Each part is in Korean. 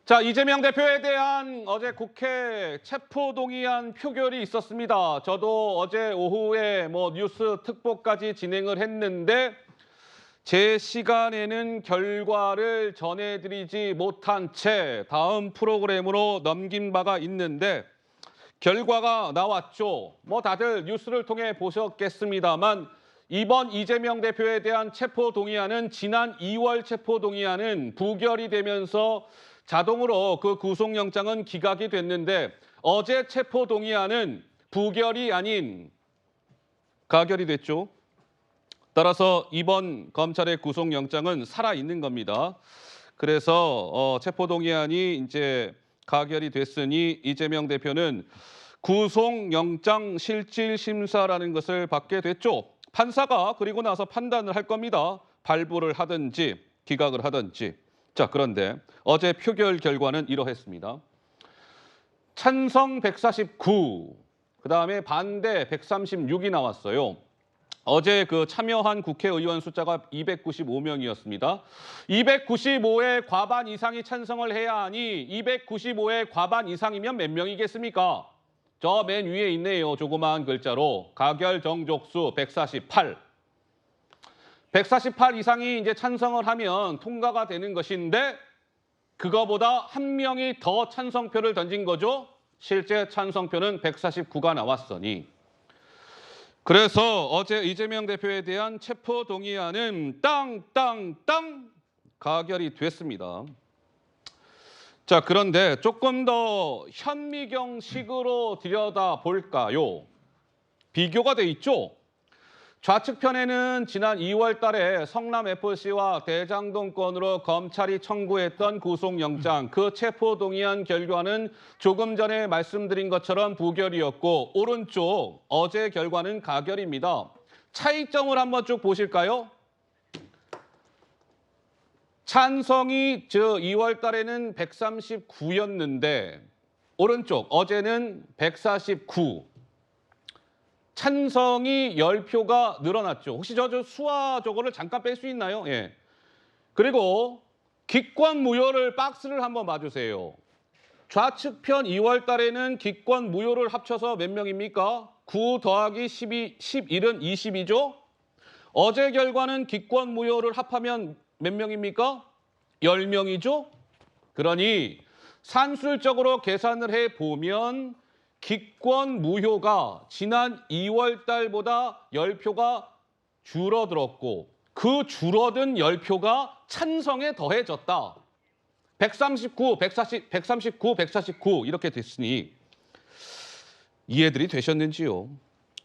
자, 이재명 대표에 대한 어제 국회 체포동의안 표결이 있었습니다. 저도 어제 오후에 뉴스 특보까지 진행을 했는데 제 시간에는 결과를 전해드리지 못한 채 다음 프로그램으로 넘긴 바가 있는데 결과가 나왔죠. 다들 뉴스를 통해 보셨겠습니다만 이번 이재명 대표에 대한 체포동의안은 지난 2월 체포동의안은 부결이 되면서 자동으로 그 구속영장은 기각이 됐는데 어제 체포동의안은 부결이 아닌 가결이 됐죠. 따라서 이번 검찰의 구속영장은 살아있는 겁니다. 그래서 체포동의안이 이제 가결이 됐으니 이재명 대표는 구속영장 실질심사라는 것을 받게 됐죠. 판사가 그리고 나서 판단을 할 겁니다. 발부를 하든지 기각을 하든지. 자, 그런데 어제 표결 결과는 이러했습니다. 찬성 149, 그다음에 반대 136이 나왔어요. 어제 그 참여한 국회의원 숫자가 295명이었습니다. 295의 과반 이상이 찬성을 해야 하니 295의 과반 이상이면 몇 명이겠습니까? 저 맨 위에 있네요. 조그마한 글자로. 가결 정족수 148. 148 이상이 이제 찬성을 하면 통과가 되는 것인데 그거보다 한 명이 더 찬성표를 던진 거죠. 실제 찬성표는 149가 나왔으니. 그래서 어제 이재명 대표에 대한 체포동의안은 땅땅땅 가결이 됐습니다. 자, 그런데 조금 더 현미경식으로 들여다볼까요? 비교가 돼 있죠? 좌측편에는 지난 2월 달에 성남FC와 대장동 건으로 검찰이 청구했던 구속영장, 그 체포동의안 결과는 조금 전에 말씀드린 것처럼 부결이었고 오른쪽 어제 결과는 가결입니다. 차이점을 한번 쭉 보실까요? 찬성이 2월 달에는 139였는데 오른쪽 어제는 149. 찬성이 10표가 늘어났죠. 혹시 저 수화 저거를 잠깐 뺄 수 있나요? 예. 그리고 기권 무효를 박스를 한번 봐주세요. 좌측편 2월 달에는 기권 무효를 합쳐서 몇 명입니까? 9 더하기 12, 11은 20이죠. 어제 결과는 기권 무효를 합하면 몇 명입니까? 10명이죠. 그러니 산술적으로 계산을 해보면 기권 무효가 지난 2월 달보다 10표가 줄어들었고 그 줄어든 10표가 찬성에 더해졌다. 139, 139, 149 이렇게 됐으니 이해들이 되셨는지요?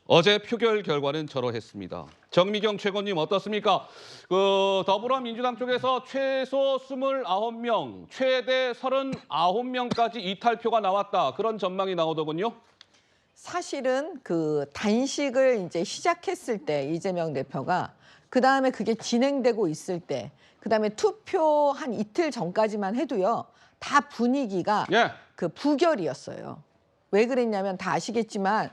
어제 표결 결과는 저러했습니다. 정미경 최고님 어떻습니까? 더불어민주당 쪽에서 최소 29명, 최대 39명까지 이탈표가 나왔다. 그런 전망이 나오더군요. 사실은 그 단식을 이제 시작했을 때 이재명 대표가 그다음에 그게 진행되고 있을 때 그다음에 투표 한 이틀 전까지만 해도요. 다 분위기가 그 부결이었어요. 왜 그랬냐면 다 아시겠지만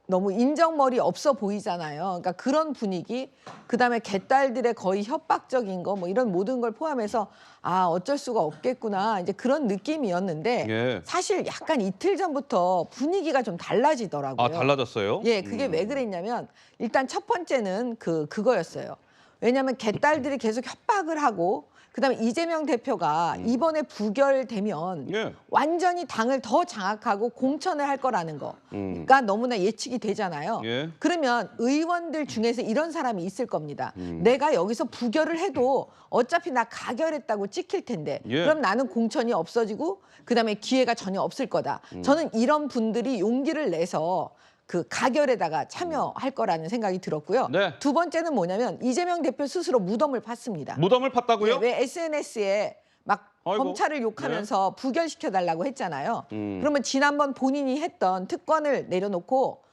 너무 인정머리 없어 보이잖아요. 그러니까 그런 분위기, 그다음에 개딸들의 거의 협박적인 거 이런 모든 걸 포함해서 어쩔 수가 없겠구나 이제 그런 느낌이었는데 사실 약간 이틀 전부터 분위기가 좀 달라지더라고요. 달라졌어요? 예, 그게 왜 그랬냐면 일단 첫 번째는 그거였어요. 왜냐하면 개딸들이 계속 협박을 하고 그다음에 이재명 대표가 이번에 부결되면 완전히 당을 더 장악하고 공천을 할 거라는 거가 너무나 예측이 되잖아요. 그러면 의원들 중에서 이런 사람이 있을 겁니다. 내가 여기서 부결을 해도 어차피 나 가결했다고 찍힐 텐데 그럼 나는 공천이 없어지고 그다음에 기회가 전혀 없을 거다. 저는 이런 분들이 용기를 내서 그 가결에다가 참여할 거라는 생각이 들었고요. 두 번째는 뭐냐면 이재명 대표 스스로 무덤을 팠습니다. 무덤을 팠다고요? 왜 SNS에 막 검찰을 욕하면서 부결시켜달라고 했잖아요. 그러면 지난번 본인이 했던 특권을 내려놓고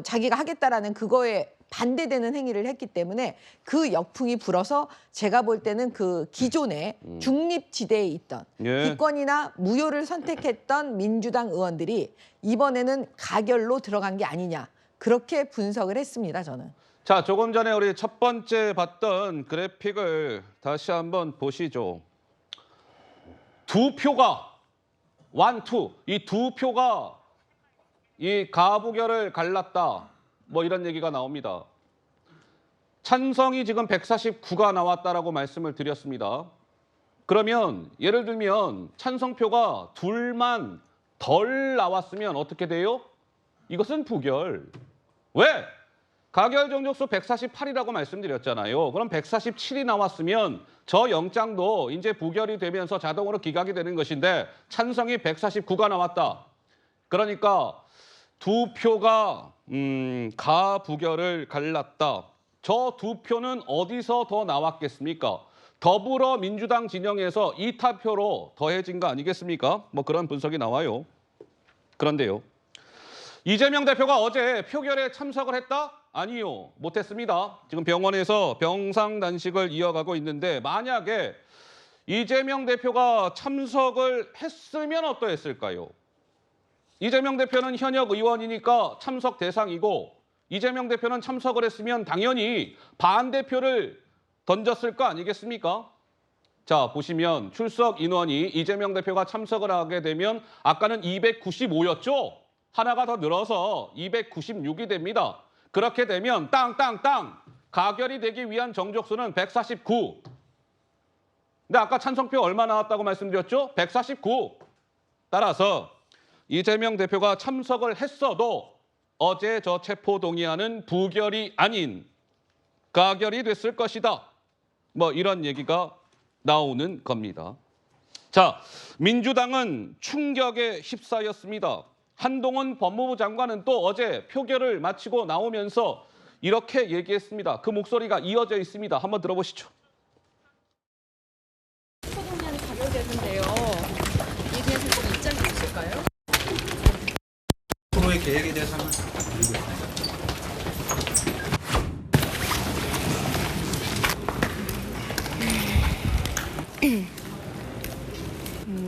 자기가 하겠다라는 그거에 반대되는 행위를 했기 때문에 그 역풍이 불어서 제가 볼 때는 그 기존의 중립지대에 있던 기권이나 무효를 선택했던 민주당 의원들이 이번에는 가결로 들어간 게 아니냐 그렇게 분석을 했습니다. 저는. 자, 조금 전에 우리 첫 번째 봤던 그래픽을 다시 한번 보시죠. 두 표가 완투 이 두 표가 이 가부결을 갈랐다. 뭐 이런 얘기가 나옵니다. 찬성이 지금 149가 나왔다라고 말씀을 드렸습니다. 그러면 예를 들면 찬성표가 둘만 덜 나왔으면 어떻게 돼요? 이것은 부결. 왜? 가결 정족수 148이라고 말씀드렸잖아요. 그럼 147이 나왔으면 저 영장도 이제 부결이 되면서 자동으로 기각이 되는 것인데 찬성이 149가 나왔다. 그러니까 두 표가 가부결을 갈랐다. 저 두 표는 어디서 더 나왔겠습니까? 더불어민주당 진영에서 이타표로 더해진 거 아니겠습니까? 뭐 그런 분석이 나와요. 그런데요. 이재명 대표가 어제 표결에 참석을 했다? 아니요. 못했습니다. 지금 병원에서 병상단식을 이어가고 있는데 만약에 이재명 대표가 참석을 했으면 어떠했을까요? 이재명 대표는 현역 의원이니까 참석 대상이고 이재명 대표는 참석을 했으면 당연히 반대표를 던졌을 거 아니겠습니까? 자, 보시면 출석 인원이 이재명 대표가 참석을 하게 되면 아까는 295였죠? 하나가 더 늘어서 296이 됩니다. 그렇게 되면 땅땅땅 가결이 되기 위한 정족수는 149. 근데 아까 찬성표 얼마 나왔다고 말씀드렸죠? 149. 따라서 이재명 대표가 참석을 했어도 어제 저 체포동의안은 부결이 아닌 가결이 됐을 것이다. 뭐 이런 얘기가 나오는 겁니다. 자, 민주당은 충격에 휩싸였습니다. 한동훈 법무부 장관은 또 어제 표결을 마치고 나오면서 이렇게 얘기했습니다. 그 목소리가 이어져 있습니다. 한번 들어보시죠. 체포동의안이 가결되는데요. 이에 대해서 좀 입장이 있을까요? 앞으로의 계획에 대해서는 드리고 있습니다.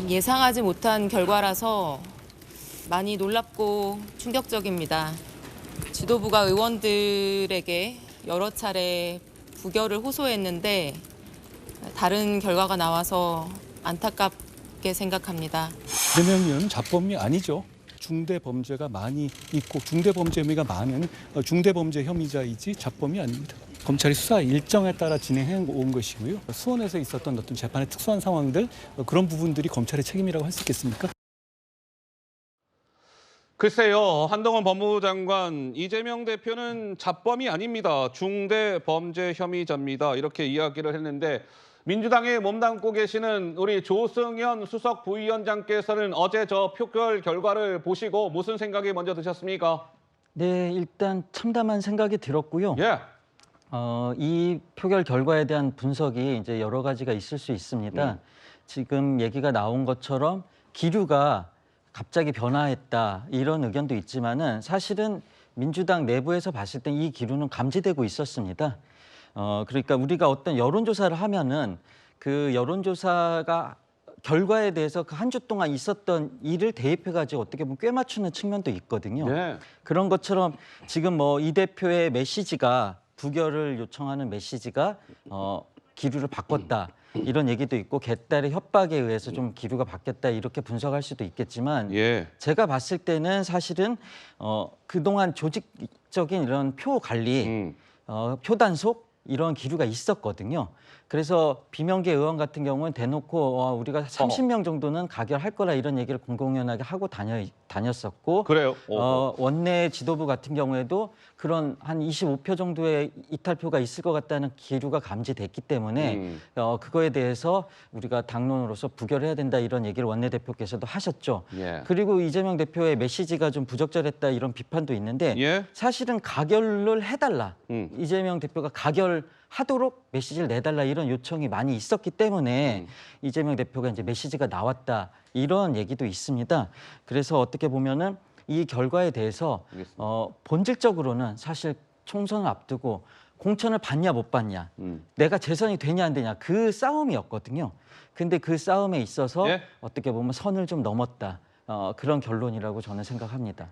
예상하지 못한 결과라서 많이 놀랍고 충격적입니다. 지도부가 의원들에게 여러 차례 부결을 호소했는데 다른 결과가 나와서 안타깝게 생각합니다. 이재명 의원은 자범이 아니죠. 중대 범죄가 많이 있고 중대 범죄 혐의가 많은 중대 범죄 혐의자이지 자범이 아닙니다. 검찰이 수사 일정에 따라 진행해 온 것이고요. 수원에서 있었던 어떤 재판의 특수한 상황들 그런 부분들이 검찰의 책임이라고 할 수 있겠습니까? 글쎄요. 한동훈 법무부 장관 이재명 대표는 자범이 아닙니다. 중대 범죄 혐의자입니다. 이렇게 이야기를 했는데 민주당에 몸담고 계시는 우리 조승현 수석 부위원장께서는 어제 저 표결 결과를 보시고 무슨 생각이 먼저 드셨습니까? 네, 일단 참담한 생각이 들었고요. 예. 이 표결 결과에 대한 분석이 이제 여러 가지가 있을 수 있습니다. 지금 얘기가 나온 것처럼 기류가 갑자기 변화했다 이런 의견도 있지만은 사실은 민주당 내부에서 봤을 때 이 기류는 감지되고 있었습니다. 그러니까 우리가 어떤 여론조사를 하면은 그 여론조사가 결과에 대해서 그 한 주 동안 있었던 일을 대입해가지고 어떻게 보면 꽤 맞추는 측면도 있거든요. 네. 그런 것처럼 지금 뭐 이 대표의 메시지가 부결을 요청하는 메시지가 기류를 바꿨다. 이런 얘기도 있고 개딸의 협박에 의해서 좀 기류가 바뀌었다 이렇게 분석할 수도 있겠지만 예. 제가 봤을 때는 사실은 그동안 조직적인 이런 표 관리, 표 단속 이런 기류가 있었거든요. 그래서 비명계 의원 같은 경우는 대놓고 우리가 30명 정도는 가결할 거라 이런 얘기를 공공연하게 하고 다녔었고 그래요. 원내 지도부 같은 경우에도 그런 한 25표 정도의 이탈표가 있을 것 같다는 기류가 감지됐기 때문에 그거에 대해서 우리가 당론으로서 부결해야 된다 이런 얘기를 원내대표께서도 하셨죠. 예. 그리고 이재명 대표의 메시지가 좀 부적절했다 이런 비판도 있는데 예. 사실은 가결을 해달라. 이재명 대표가 가결하도록 메시지를 내달라 이런 요청이 많이 있었기 때문에 이재명 대표가 이제 메시지가 나왔다 이런 얘기도 있습니다. 그래서 어떻게 보면은 이 결과에 대해서 본질적으로는 사실 총선을 앞두고 공천을 받냐 못 받냐, 내가 재선이 되냐 안 되냐 그 싸움이었거든요. 근데 그 싸움에 있어서 예? 어떻게 보면 선을 좀 넘었다. 그런 결론이라고 저는 생각합니다.